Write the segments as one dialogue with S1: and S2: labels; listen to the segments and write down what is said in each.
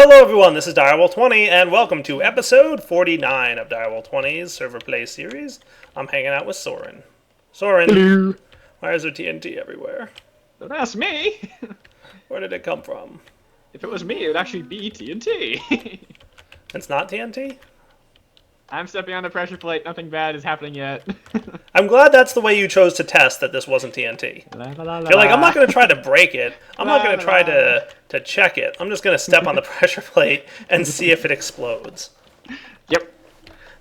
S1: Hello everyone, this is Direwolf20, and welcome to episode 49 of Direwolf20's Server Play series. I'm hanging out with Soren. Soren,
S2: Hello.
S1: why is there TNT everywhere?
S2: Don't ask me.
S1: Where did it come from?
S2: If it was me, it would actually be TNT.
S1: It's not TNT?
S2: I'm stepping on the pressure plate. Nothing bad is happening yet.
S1: I'm glad that's the way you chose to test that this wasn't TNT. You're like, I'm not going to try to break it. I'm not going to try to check it. I'm just going to step on the pressure plate and see if it explodes.
S2: Yep.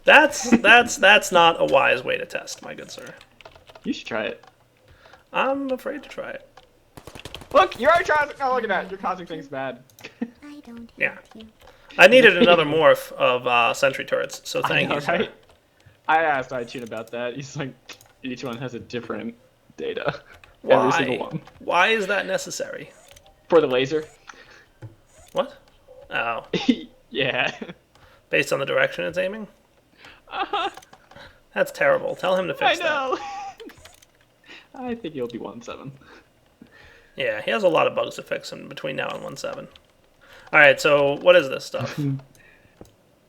S1: That's not a wise way to test, my good sir.
S2: You should try it.
S1: I'm afraid to try it.
S2: Look, you're already trying. Oh, look at that. You're causing things bad.
S3: I don't
S1: Yeah.
S3: hate you.
S1: I needed another morph of sentry turrets, so thank you, sir.
S2: Right? I asked iTunes about that. He's like, each one has a different data. Every single one.
S1: Why is that necessary?
S2: For the laser.
S1: What? Oh.
S2: Yeah.
S1: Based on the direction it's aiming?
S2: Uh-huh.
S1: That's terrible. Tell him to
S2: I
S1: fix
S2: know. I think he'll be 1-7.
S1: that. Yeah, he has a lot of bugs to fix in between now and 1.7. Alright, so what is this stuff?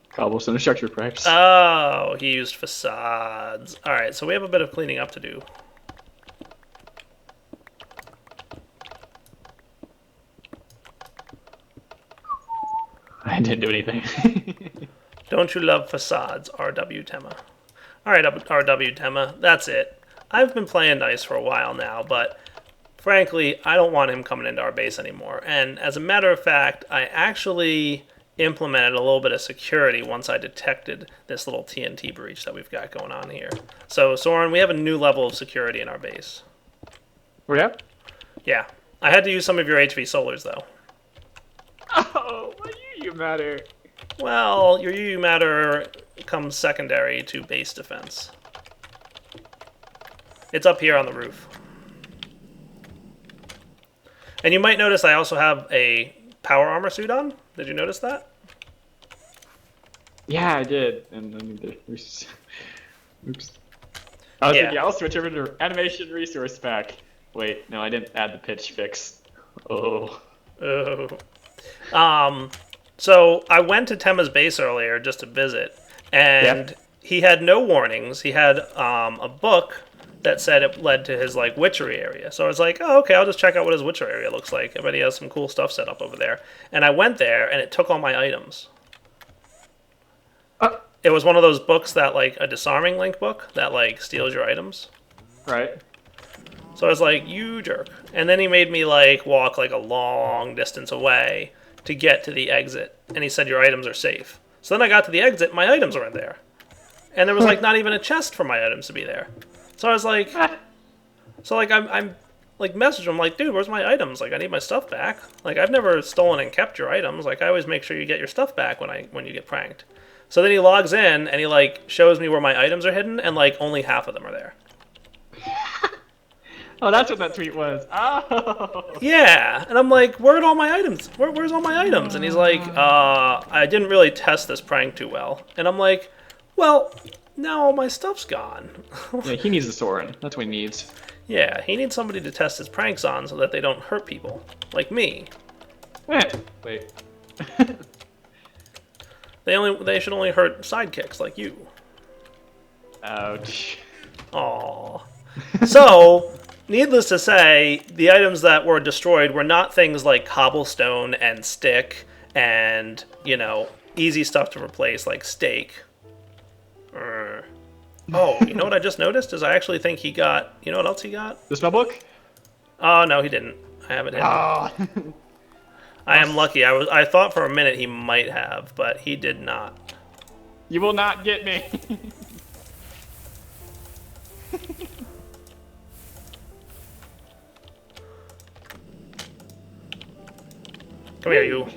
S2: Cobblestone structure perhaps.
S1: Oh, he used facades. Alright, so we have a bit of cleaning up to do.
S2: I didn't do anything.
S1: Don't you love facades, RW Tema? Alright, RW Tema, that's it. I've been playing nice for a while now, but frankly, I don't want him coming into our base anymore. And as a matter of fact, I actually implemented a little bit of security once I detected this little TNT breach that we've got going on here. So, Soren, we have a new level of security in our base.
S2: Yeah?
S1: Yeah. I had to use some of your HV solars, though.
S2: Oh, why do you matter?
S1: Well, your UU matter comes secondary to base defense. It's up here on the roof. And you might notice I also have a power armor suit on. Did you notice that?
S2: Yeah, I did. And I mean, there's... Oops. I was thinking I'll switch over to animation resource pack. Wait, no, I didn't add the pitch fix. Oh.
S1: Oh. So I went to Tema's base earlier just to visit, and he had no warnings. He had a book that said it led to his like witchery area. So I was like, oh, okay, I'll just check out what his witchery area looks like. I bet he has some cool stuff set up over there. And I went there, and it took all my items. It was one of those books that, like, a disarming link book that, like, steals your items.
S2: Right.
S1: So I was like, you jerk. And then he made me, like, walk, like, a long distance away to get to the exit. And he said, your items are safe. So then I got to the exit, my items weren't there. And there was, like, not even a chest for my items to be there. So I was like, I'm like, messaging him, like, dude, where's my items? Like, I need my stuff back. Like, I've never stolen and kept your items. Like, I always make sure you get your stuff back when you get pranked. So then he logs in, and he, like, shows me where my items are hidden, and, like, only half of them are there.
S2: Oh, that's what that tweet was. Oh.
S1: Yeah, and I'm like, where'd all my items? Where's all my items? And he's like, I didn't really test this prank too well. And I'm like, well, now all my stuff's gone.
S2: Yeah, he needs a Soren. That's what he needs.
S1: Yeah, he needs somebody to test his pranks on so that they don't hurt people. Like me.
S2: Wait.
S1: They should only hurt sidekicks like you.
S2: Ouch.
S1: Aww. So, needless to say, the items that were destroyed were not things like cobblestone and stick and, you know, easy stuff to replace like steak. Oh, you know what I just noticed is I actually think he got, you know what else he got?
S2: The spell book?
S1: Oh, no, he didn't. I have it hidden.
S2: Oh.
S1: I am lucky. I thought for a minute he might have, but he did not.
S2: You will not get me.
S1: Come here, you.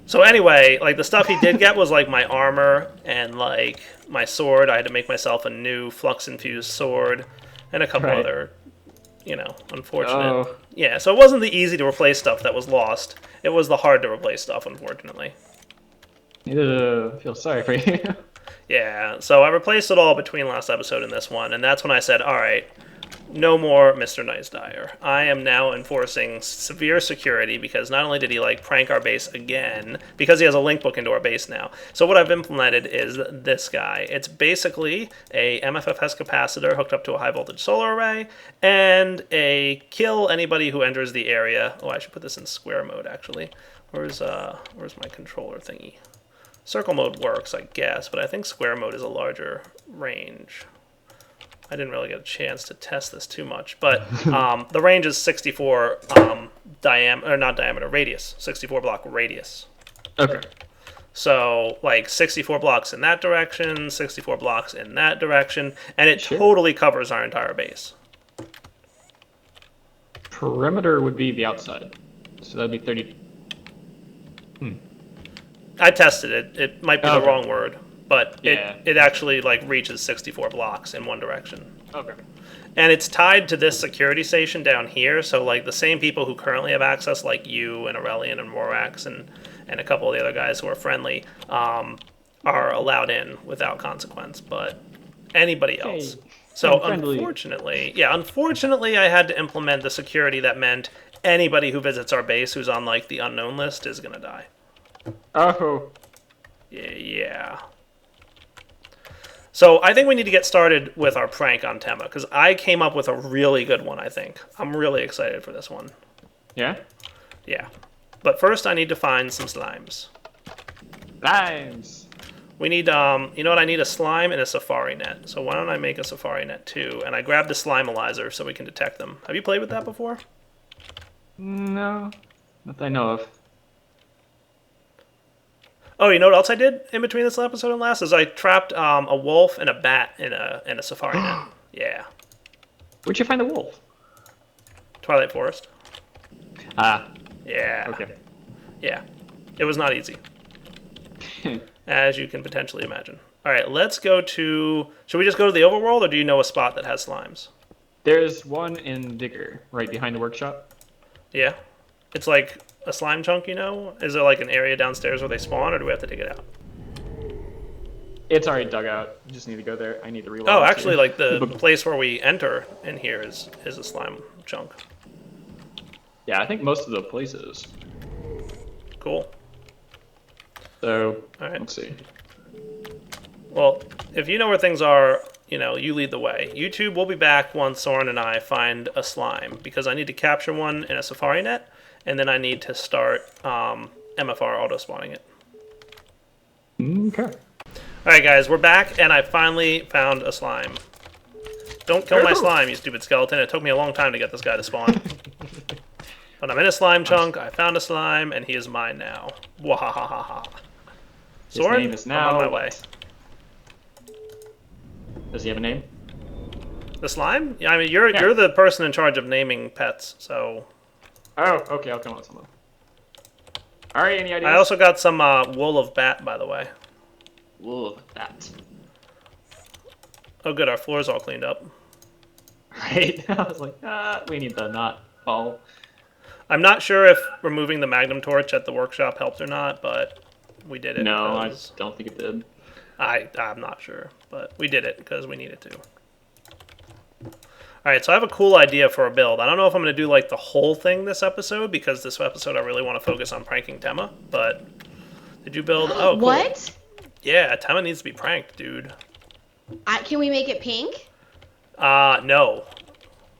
S1: So anyway, like the stuff he did get was like my armor and like my sword. I had to make myself a new flux-infused sword and a couple other, you know, unfortunate.
S2: Oh.
S1: Yeah, so it wasn't the easy to replace stuff that was lost. It was the hard to replace stuff, unfortunately.
S2: I feel sorry for you.
S1: Yeah, so I replaced it all between last episode and this one, and that's when I said, all right, no more Mr. Nice Dyer. I am now enforcing severe security because not only did he like prank our base again, because he has a link book into our base now. So what I've implemented is this guy. It's basically a MFFS capacitor hooked up to a high voltage solar array and a kill anybody who enters the area. Oh, I should put this in square mode actually. Where's my controller thingy? Circle mode works, I guess, but I think square mode is a larger range. I didn't really get a chance to test this too much, but the range is 64 radius, 64 block radius.
S2: Okay.
S1: So like 64 blocks in that direction, 64 blocks in that direction, and it totally covers our entire base.
S2: Perimeter would be the outside, so that'd be 30.
S1: I tested it. It might be the wrong word, but
S2: yeah.
S1: it actually like reaches 64 blocks in one direction.
S2: Okay.
S1: And it's tied to this security station down here, so like the same people who currently have access, like you and Aurelian and Morax and a couple of the other guys who are friendly, are allowed in without consequence, but anybody else.
S2: Hey,
S1: so
S2: friendly.
S1: unfortunately I had to implement the security that meant anybody who visits our base who's on like the unknown list is going to die.
S2: Oh.
S1: Yeah. So I think we need to get started with our prank on Tema, because I came up with a really good one, I think. I'm really excited for this one.
S2: Yeah?
S1: Yeah. But first I need to find some slimes.
S2: Slimes!
S1: We need, you know what, I need a slime and a safari net. So why don't I make a safari net too? And I grabbed the slimealizer so we can detect them. Have you played with that before?
S2: No. Not that I know of.
S1: Oh, you know what else I did in between this episode and last is I trapped a wolf and a bat in a safari net. Yeah.
S2: Where'd you find the wolf?
S1: Twilight Forest.
S2: Ah.
S1: Yeah.
S2: Okay.
S1: Yeah. It was not easy, as you can potentially imagine. All right, let's go to... Should we just go to the overworld, or do you know a spot that has slimes?
S2: There's one in Digger, right behind the workshop.
S1: Yeah. It's like a slime chunk, you know? Is there like an area downstairs where they spawn, or do we have to dig it out?
S2: It's already dug out. You just need to go there. I need to reload.
S1: Oh, actually, like the place where we enter in here is a slime chunk.
S2: Yeah, I think most of the places.
S1: Cool.
S2: So,
S1: all right.
S2: Let's see.
S1: Well, if you know where things are, you know, you lead the way. YouTube will be back once Soren and I find a slime, because I need to capture one in a safari net, and then I need to start MFR auto-spawning it.
S2: Okay.
S1: Alright guys, we're back, and I finally found a slime. Don't kill my slime, you stupid skeleton. It took me a long time to get this guy to spawn. But I'm in a slime chunk, I found a slime, and he is mine now. Wahahaha. Soren,
S2: name is now...
S1: I'm on my way.
S2: Does he have a name?
S1: The slime? Yeah, I mean, you're the person in charge of naming pets, so...
S2: Oh, okay, I'll come up with someone. Alright, any ideas?
S1: I also got some wool of bat, by the way.
S2: Wool of bat.
S1: Oh good, our floor's all cleaned up.
S2: Right? I was like, we need to not fall.
S1: I'm not sure if removing the magnum torch at the workshop helped or not, but we did it.
S2: No, I don't think it did.
S1: I'm not sure, but we did it because we needed to. Alright, so I have a cool idea for a build. I don't know if I'm going to do like the whole thing this episode, because this episode I really want to focus on pranking Tema, but did you build... Oh, cool.
S3: What?
S1: Yeah, Tema needs to be pranked, dude.
S3: Can we make it pink?
S1: No.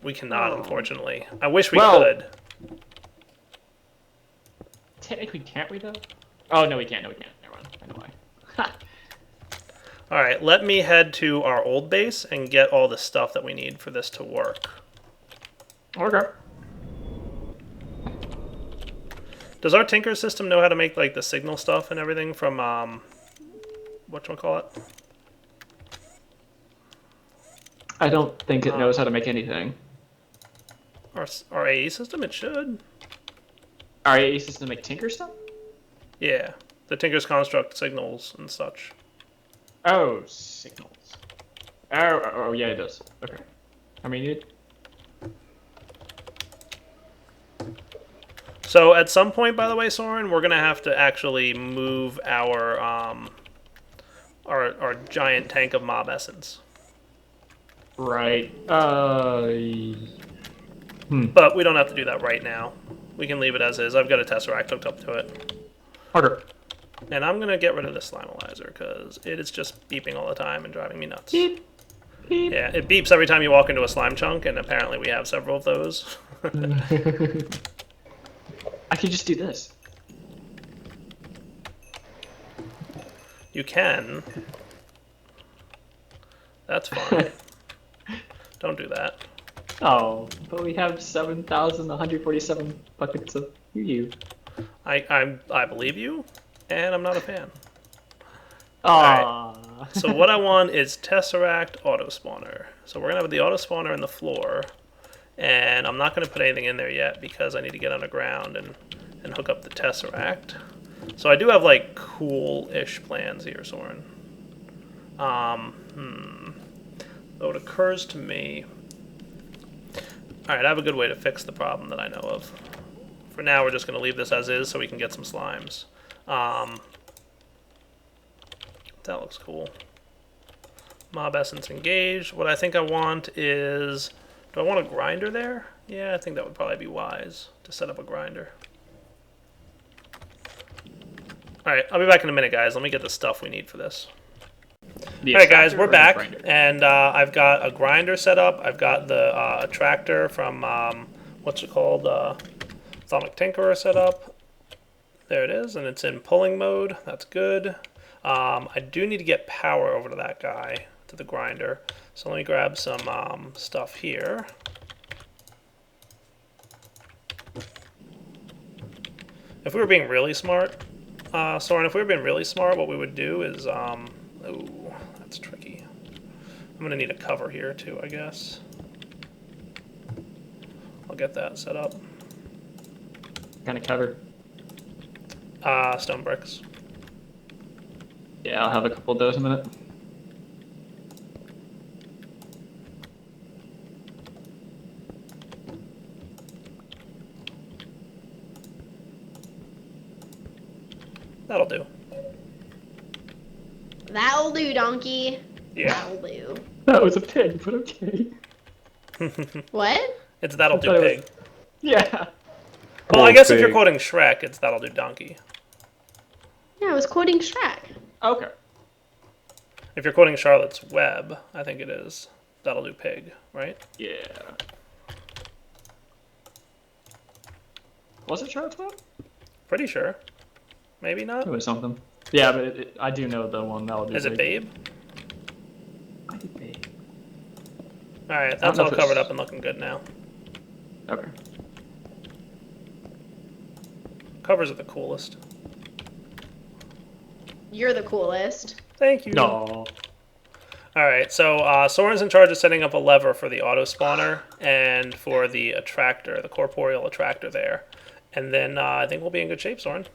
S1: We cannot, unfortunately. I wish we could.
S2: Technically, can't we, though? Oh, no, we can't. No, we can't. Never mind. I know why.
S1: Alright, let me head to our old base and get all the stuff that we need for this to work.
S2: Okay.
S1: Does our Tinker system know how to make, like, the signal stuff and everything from, whatchamacallit?
S2: I don't think it knows how to make anything.
S1: Our AE system? It should.
S2: Our AE system make Tinker stuff?
S1: Yeah. The Tinker's construct signals and such.
S2: Oh, signals. Oh, yeah, it does. Okay. How many need?
S1: So at some point, by the way, Soren, we're gonna have to actually move our giant tank of mob essence.
S2: Right.
S1: But we don't have to do that right now. We can leave it as is. I've got a Tesseract hooked up to it.
S2: Harder.
S1: And I'm going to get rid of the Slimalizer because it is just beeping all the time and driving me nuts.
S2: Beep. Beep.
S1: Yeah, it beeps every time you walk into a slime chunk, and apparently we have several of those.
S2: I could just do this.
S1: You can. That's fine. Don't do that.
S2: Oh, but we have 7,147 buckets of you.
S1: I believe you, and I'm not a fan.
S2: Aww.
S1: Right. So what I want is Tesseract Auto Spawner. So we're going to have the Auto Spawner in the floor, and I'm not going to put anything in there yet because I need to get underground and hook up the Tesseract. So I do have, like, cool-ish plans here, Soren. Though it occurs to me... Alright, I have a good way to fix the problem that I know of. For now, we're just going to leave this as is so we can get some slimes. That looks cool. Mob Essence engaged. What I think I want is... Do I want a grinder there? Yeah, I think that would probably be wise to set up a grinder. Alright, I'll be back in a minute, guys. Let me get the stuff we need for this. Alright, guys, we're back. And I've got a grinder set up. I've got the attractor from, what's it called? Atomic Tinkerer set up. There it is, and it's in pulling mode. That's good. I do need to get power over to that guy, to the grinder. So let me grab some stuff here. If we were being really smart, Soren, if we were being really smart, what we would do is, oh, that's tricky. I'm gonna need a cover here too, I guess. I'll get that set up.
S2: Kind of cover.
S1: Stone bricks.
S2: Yeah, I'll have a couple of those in a minute.
S1: That'll do.
S3: That'll do, donkey.
S1: Yeah.
S3: That'll do.
S2: That was a pig, but okay.
S3: What?
S1: It's that'll do
S2: thought it
S1: pig.
S2: was- Yeah.
S1: Well, I guess if you're quoting Shrek, it's that'll do donkey.
S3: Yeah, I was quoting Shrek.
S2: Okay.
S1: If you're quoting Charlotte's Web, I think it is that'll do pig, right?
S2: Yeah. Was it Charlotte's Web?
S1: Pretty sure. Maybe not.
S2: It was something. Yeah, but I do know the one that'll do.
S1: Is it Babe?
S2: I did Babe.
S1: Alright,
S2: I don't
S1: that's
S2: know
S1: all
S2: if it's-
S1: covered up and looking good now.
S2: Okay.
S1: Covers are the coolest.
S3: You're the coolest.
S1: Thank you.
S2: No.
S1: Alright, so Soren's in charge of setting up a lever for the auto spawner and for the attractor, the corporeal attractor there. And then I think we'll be in good shape, Soren.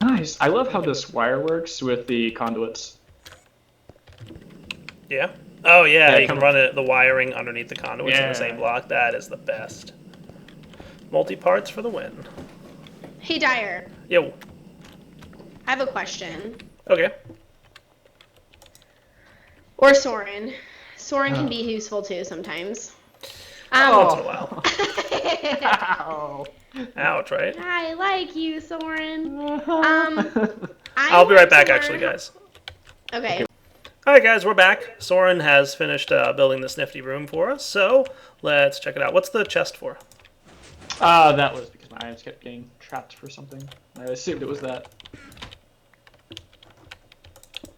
S2: Nice. I love how this wire works with the conduits.
S1: Yeah? Oh yeah,
S2: Yeah,
S1: you can run the wiring underneath the conduits in
S2: Yeah.
S1: the same block. That is the best. Multi-parts for the win.
S3: Hey, Dyer.
S1: Yo.
S3: I have a question.
S1: Okay.
S3: Or Soren. Soren can be useful too sometimes.
S1: Once in a while.
S2: Ow.
S1: Ouch, right?
S3: I like you, Soren.
S1: I'll be right back,
S3: to
S1: actually,
S3: learn-
S1: guys.
S3: Okay.
S1: Alright, guys, we're back. Soren has finished building this nifty room for us, so let's check it out. What's the chest for?
S2: That was because my items kept getting trapped for something. I assumed it was that.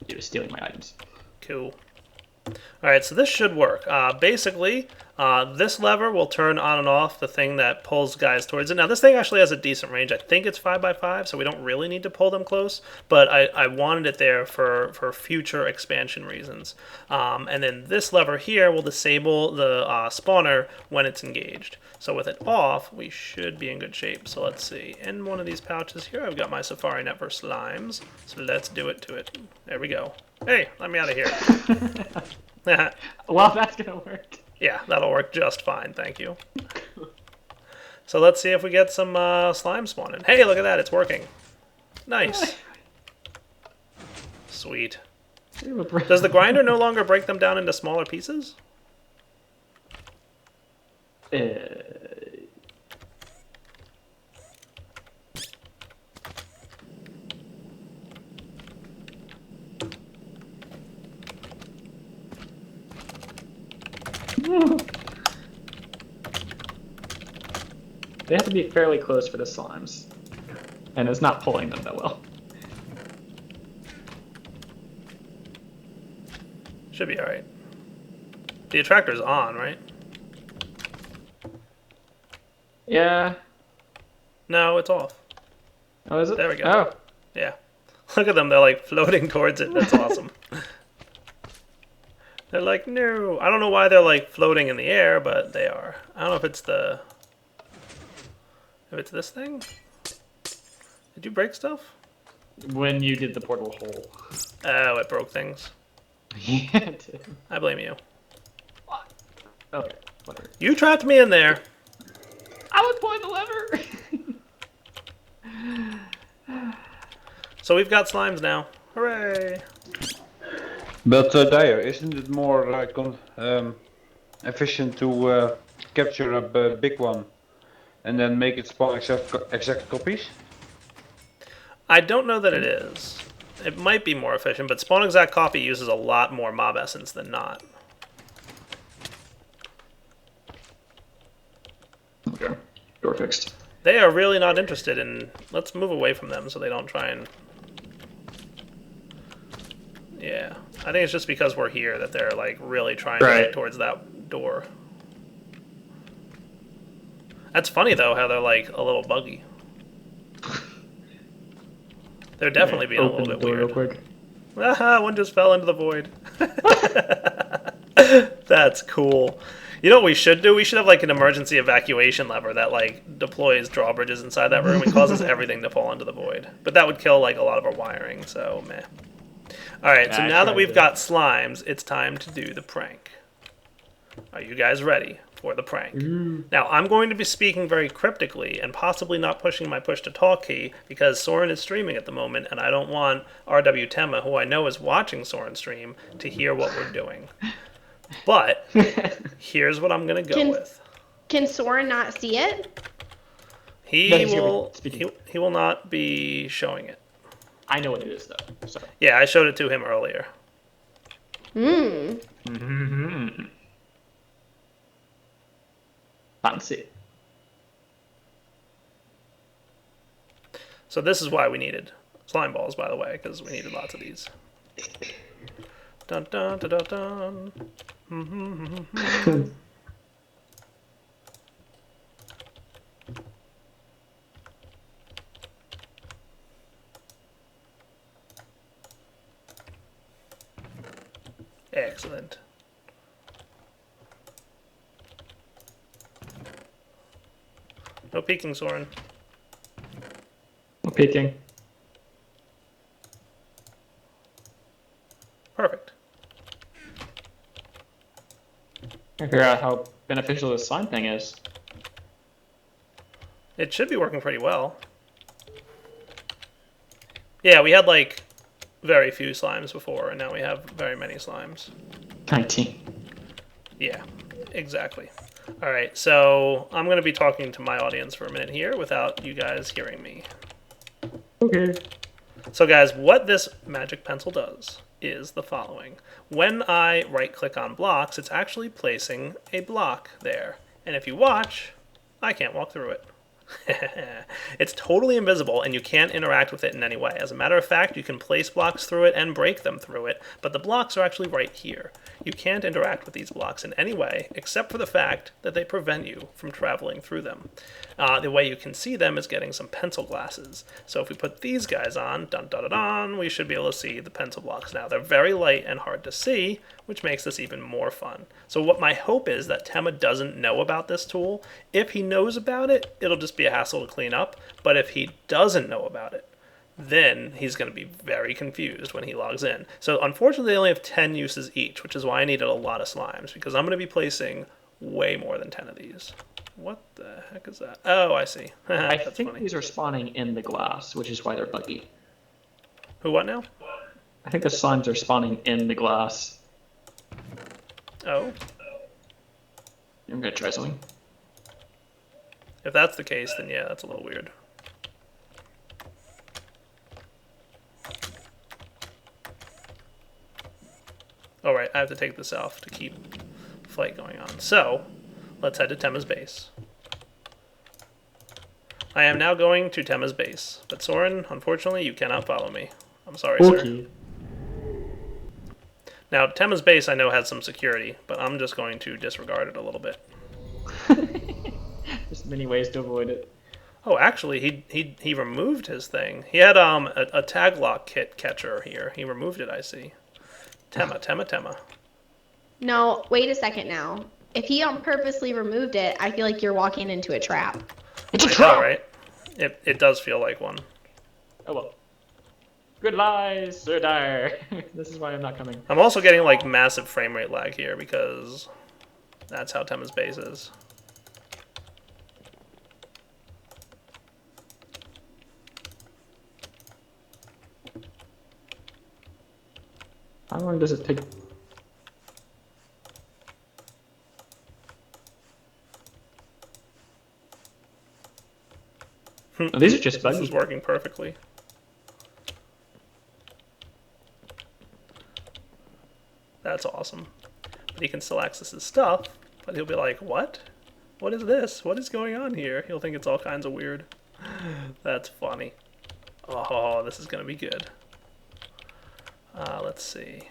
S2: It was stealing my items.
S1: Cool. Alright, so this should work. Basically, this lever will turn on and off the thing that pulls guys towards it. Now, this thing actually has a decent range. I think it's 5x5, so we don't really need to pull them close, but I wanted it there for future expansion reasons. And then this lever here will disable the spawner when it's engaged. So with it off, we should be in good shape. So let's see. In one of these pouches here, I've got my Safari Net for slimes. So let's do it to it. There we go. Hey, let me out of here.
S2: Well, that's gonna work.
S1: Yeah, that'll work just fine, thank you. So let's see if we get some slime spawning. Hey, look at that, it's working. Nice. Sweet. Does the grinder no longer break them down into smaller pieces?
S2: They have to be fairly close for the slimes. And it's not pulling them that well.
S1: Should be alright. The attractor's on, right?
S2: Yeah.
S1: No, it's off.
S2: Oh, is it?
S1: There we go.
S2: Oh.
S1: Yeah. Look at them, they're like floating towards it. That's awesome. They're like, no. I don't know why they're like floating in the air, but they are. I don't know if it's the... If it's this thing? Did you break stuff?
S2: When you did the portal hole.
S1: Oh, it broke things.
S2: Yeah, it did.
S1: I blame you.
S2: What? Okay, whatever.
S1: You trapped me in there.
S2: I was pulling the lever!
S1: So we've got slimes now. Hooray!
S4: But Dyer, isn't it more like efficient to capture a big one and then make it spawn exact copies?
S1: I don't know that it is. It might be more efficient, but spawn exact copy uses a lot more mob essence than not.
S2: Okay, door fixed.
S1: They are really not interested in... Let's move away from them so they don't try and... Yeah. I think it's just because we're here that they're like really trying to get towards that door. That's funny though, how they're like a little buggy. They're definitely being a little bit weird.
S2: Real quick.
S1: Aha, one just fell into the void. That's cool. You know what we should do? We should have like an emergency evacuation lever that like deploys drawbridges inside that room and causes everything to fall into the void. But that would kill like a lot of our wiring, so meh. Alright, so now that we've got slimes, it's time to do the prank. Are you guys ready for the prank? Now, I'm going to be speaking very cryptically and possibly not pushing my push-to-talk key because Soren is streaming at the moment and I don't want RW Tema, who I know is watching Soren stream, to hear what we're doing. But here's what I'm going to go with.
S3: Can Soren not see it?
S1: He will not be showing it.
S2: I know what it is, though. So.
S1: Yeah, I showed it to him earlier.
S2: Fancy.
S1: So this is why we needed slime balls, by the way, because we needed lots of these. Dun dun dun dun dun. Excellent. No peeking, Soren.
S2: No peeking.
S1: Perfect.
S2: I figure out how beneficial this slime thing is.
S1: It should be working pretty well. Yeah, we had like very few slimes before, and now we have very many slimes.
S2: 19.
S1: Yeah, exactly. Alright, so I'm going to be talking to my audience for a minute here without you guys hearing me.
S2: Okay.
S1: So guys, what this magic pencil does is the following. When I right-click on blocks, it's actually placing a block there. And if you watch, I can't walk through it. It's totally invisible and you can't interact with it in any way. As a matter of fact, you can place blocks through it and break them through it, but the blocks are actually right here. You can't interact with these blocks in any way except for the fact that they prevent you from traveling through them. The way you can see them is getting some pencil glasses. So if we put these guys on, dun dun dun dun, we should be able to see the pencil blocks now. They're very light and hard to see, which makes this even more fun. So what my hope is that Tema doesn't know about this tool. If he knows about it, it'll just be a hassle to clean up. But if he doesn't know about it, then he's going to be very confused when he logs in. So unfortunately, they only have 10 uses each, which is why I needed a lot of slimes, because I'm going to be placing way more than 10 of these. What the heck is that? Oh, I see.
S2: I
S1: That's
S2: think
S1: funny.
S2: these are spawning in the glass, which is why they're buggy.
S1: Who, what now?
S2: I think the slimes are spawning in the glass.
S1: Oh.
S2: I'm gonna try something.
S1: If that's the case, then yeah, that's a little weird. All right, I have to take this off to keep flight going on. So, let's head to Tema's base. I am now going to Tema's base, but Soren, unfortunately, you cannot follow me. I'm sorry, sir. Now, Tema's base I know has some security, but I'm just going to disregard it a little bit.
S2: There's many ways to avoid it.
S1: Oh, actually, he removed his thing. He had a tag lock kit catcher here. He removed it, I see. Tema.
S3: No, wait a second now. If he purposely removed it, I feel like you're walking into a trap.
S2: It's a trap!
S1: Right? It does feel like one.
S2: Oh well. Good lies, Sir Dire. This is why I'm not coming.
S1: I'm also getting like massive frame rate lag here because that's how Tema's base is.
S2: How long does it take? Oh, these are just
S1: This
S2: bugs.
S1: is working perfectly. That's awesome. But he can still access his stuff, but he'll be like, what? What is this? What is going on here? He'll think it's all kinds of weird. That's funny. Oh, this is going to be good. Let's see.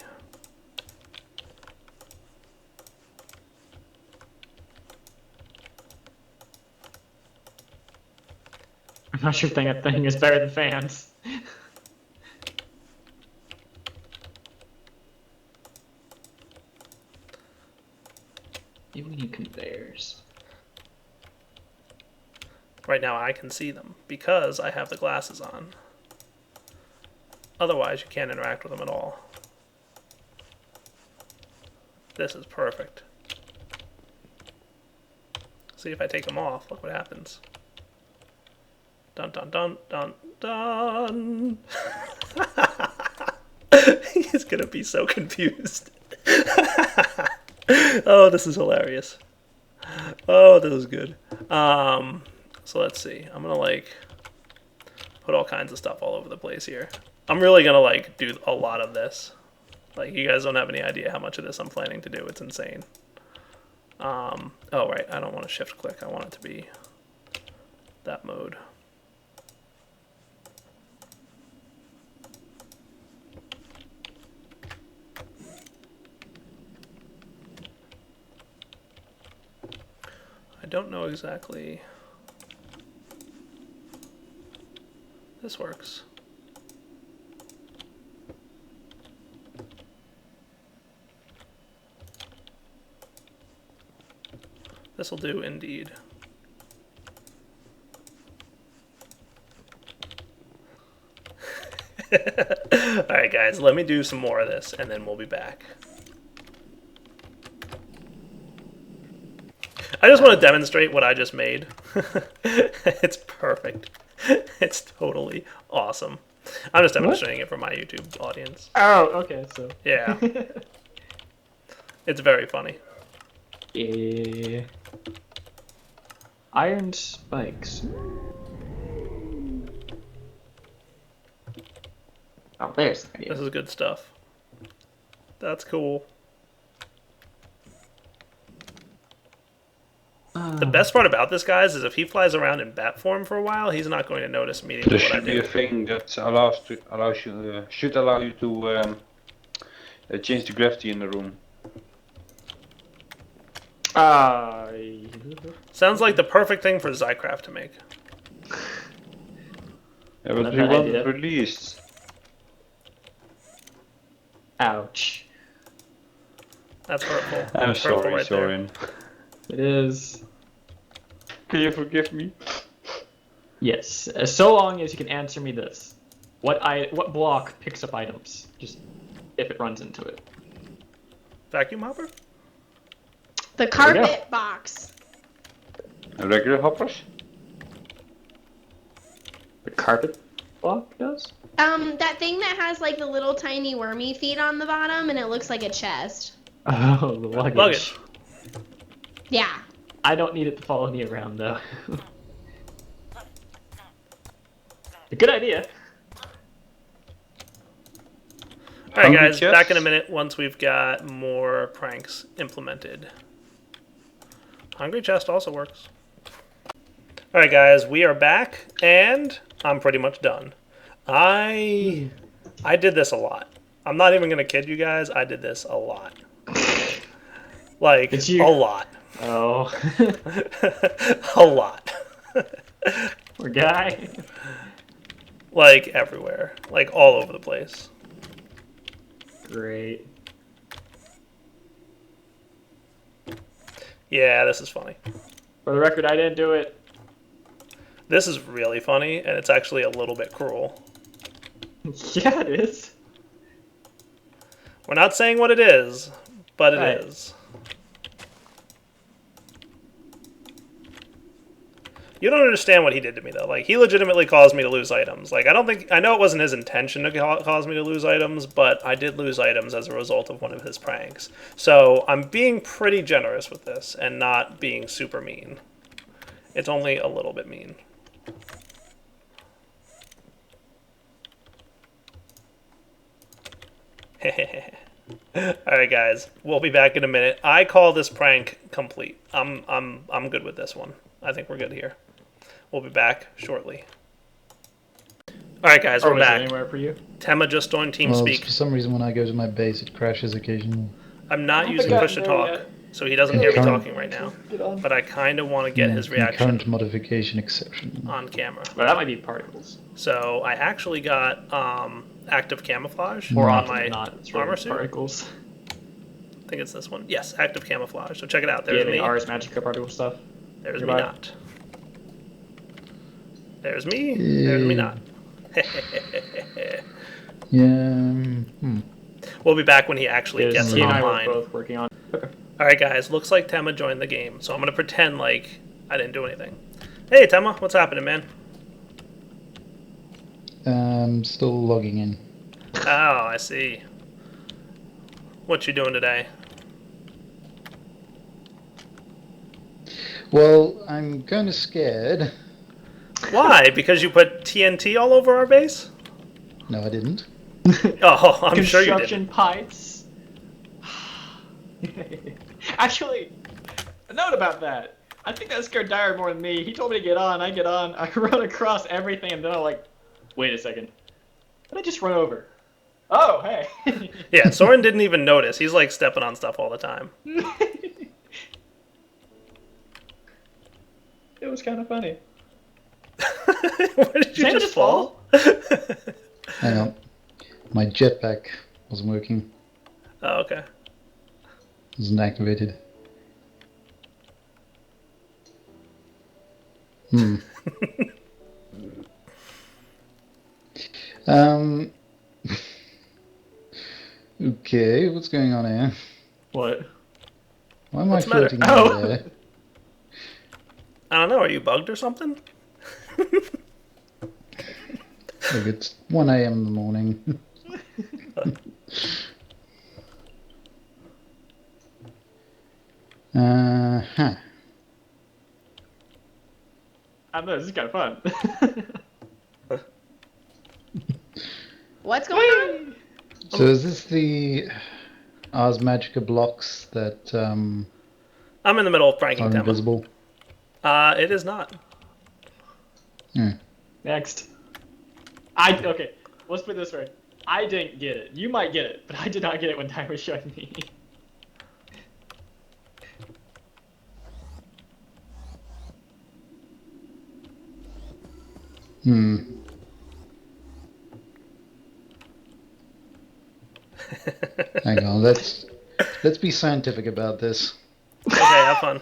S2: I'm not sure that thing is better than fans. Maybe we need conveyors.
S1: Right now I can see them because I have the glasses on. Otherwise you can't interact with them at all. This is perfect. See, if I take them off, look what happens. Dun dun dun dun dun. He's gonna be so confused. Oh, this is hilarious. Oh, this is good. So let's see. I'm gonna like put all kinds of stuff all over the place here. I'm really gonna like do a lot of this. Like, you guys don't have any idea how much of this I'm planning to do. It's insane. Oh right, I don't want to shift click. I want it to be that mode. I don't know exactly. This works. This will do indeed. Alright guys, let me do some more of this and then we'll be back. I just want to demonstrate what I just made. It's perfect. It's totally awesome. I'm just demonstrating it for my YouTube audience.
S2: Oh, okay, so.
S1: Yeah. It's very funny.
S2: Yeah. Iron spikes. Oh, there's the idea.
S1: This is good stuff. That's cool. The best part about this, guys, is if he flies around in bat form for a while, he's not going to notice immediately
S4: There
S1: what I
S4: should be a
S1: do.
S4: thing that should allow you to change the gravity in the room.
S1: Sounds like the perfect thing for Zycraft to make.
S4: Yeah, but
S2: Love
S4: we
S2: that
S4: want
S2: idea.
S4: it released.
S2: Ouch.
S1: That's hurtful.
S4: I'm
S1: That's hurtful
S4: sorry,
S1: right there.
S4: Soren.
S2: It is.
S4: Can you forgive me?
S2: Yes. So long as you can answer me this. What block picks up items? Just if it runs into it.
S1: Vacuum hopper?
S3: The
S2: we go.
S3: carpet box.
S4: Regular hoppers?
S2: The carpet block does?
S3: That thing that has like the little tiny wormy feet on the bottom and it looks like a chest.
S2: Oh, the luggage.
S1: Luggage.
S3: Yeah.
S2: I don't need it to follow me around though. A good idea.
S1: All right,
S4: Hungry
S1: guys,
S4: chest?
S1: back in a minute once we've got more pranks implemented. Hungry chest also works. All right, guys, we are back, and I'm pretty much done. I did this a lot. I'm not even gonna kid you guys. I did this a lot. Like
S2: Did you?
S1: a lot.
S2: Oh.
S1: A lot.
S2: Poor guy.
S1: Like everywhere. Like all over the place.
S2: Great.
S1: Yeah, this is funny.
S2: For the record, I didn't do it.
S1: This is really funny, and it's actually a little bit cruel.
S2: Yeah, it is.
S1: We're not saying what it is, but it
S2: Right.
S1: is. You don't understand what he did to me, though. Like, he legitimately caused me to lose items. Like, I know it wasn't his intention to cause me to lose items, but I did lose items as a result of one of his pranks. So, I'm being pretty generous with this, and not being super mean. It's only a little bit mean. Alright, guys. We'll be back in a minute. I call this prank complete. I'm good with this one. I think we're good here. We'll be back shortly. Alright, guys, we're
S2: Is it
S1: back.
S2: anywhere for you?
S1: Tema just joined
S5: Well,
S1: TeamSpeak.
S5: for some reason when I go to my base, it crashes occasionally.
S1: I'm not
S2: haven't
S1: using
S2: gotten
S1: push to
S2: there
S1: talk,
S2: yet.
S1: so he doesn't hear me
S5: Current-
S1: talking right now.
S2: Get on.
S1: But I kind of want to get his reaction
S5: Current modification exception.
S1: on camera.
S2: Well, that might be particles.
S1: So I actually got active camouflage
S2: More
S1: on
S2: often
S1: my
S2: than not, it's really
S1: armor suit.
S2: particles.
S1: I think it's this one. Yes, active camouflage. So check it out.
S2: Do you
S1: There's
S2: have any
S1: me.
S2: Ars Magica particle stuff?
S1: There's me
S2: Goodbye.
S1: not. There's me. There's me not.
S5: Yeah.
S1: We'll be back when he actually
S2: Yes,
S1: gets
S2: he and I were
S1: online.
S2: both working on. Okay.
S1: Alright, guys. Looks like Tema joined the game. So I'm going to pretend like I didn't do anything. Hey, Tema. What's happening, man?
S5: Still logging in.
S1: Oh, I see. What you doing today?
S5: Well, I'm kind of scared.
S1: Why? Because you put TNT all over our base?
S5: No, I didn't.
S1: Oh, I'm sure you
S2: Construction
S1: didn't.
S2: pipes. Actually, a note about that. I think that scared Dyer more than me. He told me to get on. I get on. I run across everything, and then I'm like, wait a second. What did I just run over? Oh, hey.
S1: Yeah, Soren didn't even notice. He's like stepping on stuff all the time.
S2: It was kind of funny.
S1: Where did you
S2: Did I
S1: just fall?
S5: Hang on. My jetpack wasn't working.
S1: Oh, okay.
S5: Wasn't activated. Hmm. Okay, what's going on here?
S2: What?
S5: Why am
S1: What's
S5: I
S1: the matter?
S5: floating in
S2: Oh.
S5: there?
S1: I don't know. Are you bugged or something?
S5: Look, it's 1 a.m. in the morning. Huh.
S2: I don't know. This is kind of fun.
S3: What's going on?
S5: So is this the Ars Magica blocks that
S1: I'm in the middle of pranking
S5: are
S1: Tema.
S5: invisible?
S1: It is not.
S5: Hmm.
S2: Next. Okay, let's put it this way. I didn't get it. You might get it, but I did not get it when Dyer was showing me.
S5: Hmm. Hang on, let's be scientific about this.
S1: Okay, have fun.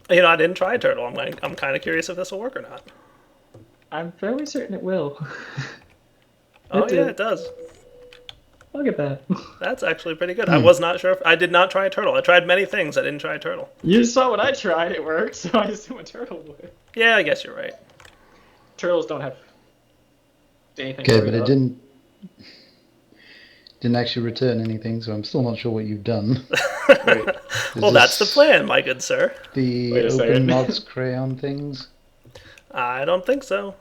S1: You know, I didn't try turtle. I'm kind of curious if this will work or not.
S2: I'm fairly certain it will.
S1: Oh
S2: It
S1: yeah,
S2: did.
S1: it does.
S2: Look at that.
S1: That's actually pretty good. I was not sure if I did not try turtle. I tried many things. I didn't try turtle.
S2: You saw what I tried, it worked, so I assume a turtle would.
S1: Yeah, I guess you're right.
S2: Turtles don't have anything
S5: Okay,
S2: to
S5: but
S2: worry
S5: it
S2: about.
S5: didn't actually return anything, so I'm still not sure what you've done.
S2: Wait,
S1: Well, that's the plan, my good sir.
S5: The
S2: Wait a
S5: open
S2: second.
S5: mods crayon things.
S1: I don't think so.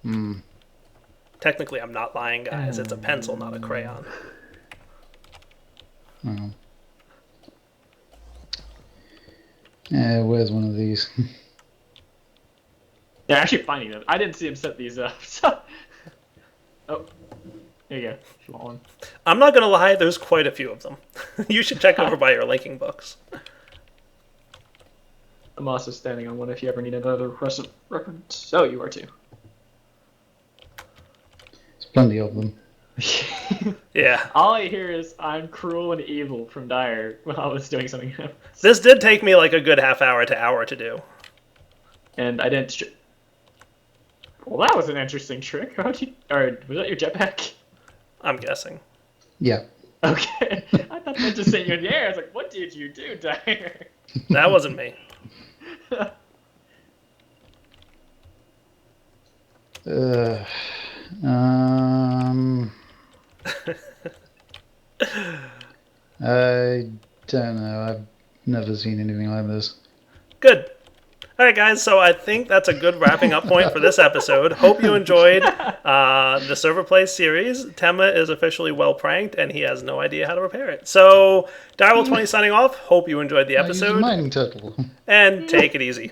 S5: Hmm.
S1: Technically, I'm not lying, guys. It's a pencil, not a crayon.
S5: Oh. Yeah, where's one of these?
S2: they're actually finding them. I didn't see him set these up. So... Oh, here you go. Small one.
S1: I'm not gonna lie, there's quite a few of them. You should check over by your linking books.
S2: I'm also standing on one if you ever need another reference. Oh, you are too.
S5: There's plenty of them.
S1: Yeah.
S2: All I hear is "I'm cruel and evil" from Dyer while I was doing something else.
S1: This did take me like a good half hour to hour to do.
S2: And I didn't. Well, that was an interesting trick. How'd you? Or was that your jetpack?
S1: I'm guessing.
S5: Yeah.
S2: Okay. I thought that just sent you in the air. I was like, what did you do, Dyer?
S1: That wasn't me.
S5: Uh, um. I don't know. I've never seen anything like this.
S1: Good. All right, guys. So I think that's a good wrapping up point for this episode. Hope you enjoyed the Server Play series. Tema is officially well pranked, and he has no idea how to repair it. So, Direwolf20 signing off. Hope you enjoyed the
S5: I used a
S1: episode,
S5: mining turtle.
S1: and take it easy.